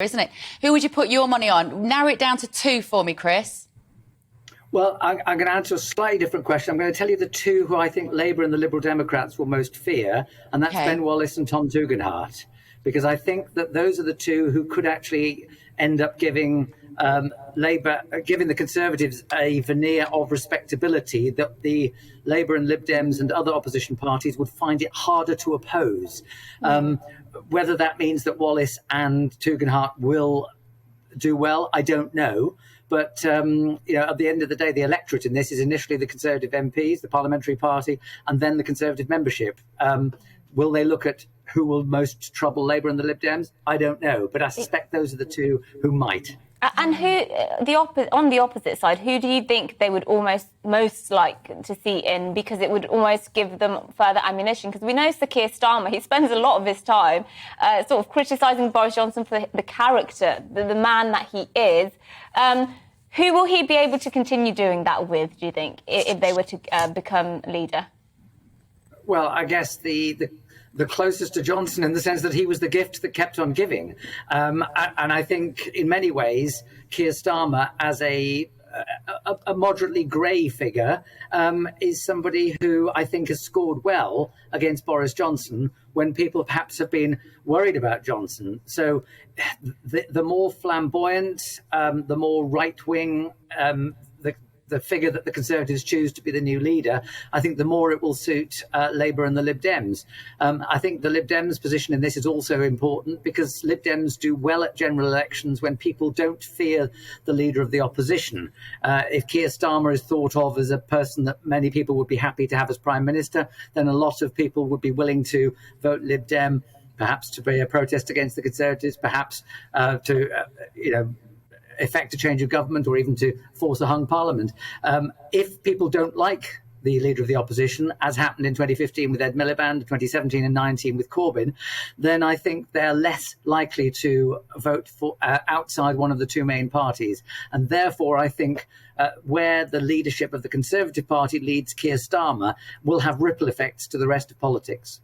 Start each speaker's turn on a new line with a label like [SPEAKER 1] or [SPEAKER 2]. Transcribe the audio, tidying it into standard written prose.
[SPEAKER 1] isn't it? Who would you put your money on? Narrow it down to two for me, Chris.
[SPEAKER 2] Well, I'm going to answer a slightly different question. I'm going to tell you the two who I think Labour and the Liberal Democrats will most fear, and that's Ben Wallace and Tom Tugendhat, because I think that those are the two who could actually end up giving Labour, giving the Conservatives a veneer of respectability that the Labour and Lib Dems and other opposition parties would find it harder to oppose. Whether that means that Wallace and Tugendhat will do well, I don't know. But, at the end of the day, the electorate in this is initially the Conservative MPs, the parliamentary party, and then the Conservative membership. Will they look at who will most trouble Labour and the Lib Dems? I don't know. But I suspect those are the two who might.
[SPEAKER 3] And on the opposite side, who do you think they would most like to see in, because it would almost give them further ammunition? Because we know Sir Keir Starmer, he spends a lot of his time sort of criticising Boris Johnson for the character, the man that he is. Who will he be able to continue doing that with, do you think, if they were to become leader?
[SPEAKER 2] Well, I guess the closest to Johnson, in the sense that he was the gift that kept on giving. And I think in many ways, Keir Starmer, as a moderately grey figure, is somebody who I think has scored well against Boris Johnson when people perhaps have been worried about Johnson. So the more flamboyant, the more right-wing the figure that the Conservatives choose to be the new leader, I think the more it will suit Labour and the Lib Dems. I think the Lib Dems' position in this is also important, because Lib Dems do well at general elections when people don't fear the leader of the opposition. If Keir Starmer is thought of as a person that many people would be happy to have as Prime Minister, then a lot of people would be willing to vote Lib Dem, perhaps to be a protest against the Conservatives, perhaps to effect a change of government, or even to force a hung parliament. If people don't like the leader of the opposition, as happened in 2015 with Ed Miliband, 2017 and 19 with Corbyn, then I think they're less likely to vote for outside one of the two main parties. And therefore, I think where the leadership of the Conservative Party leads Keir Starmer will have ripple effects to the rest of politics.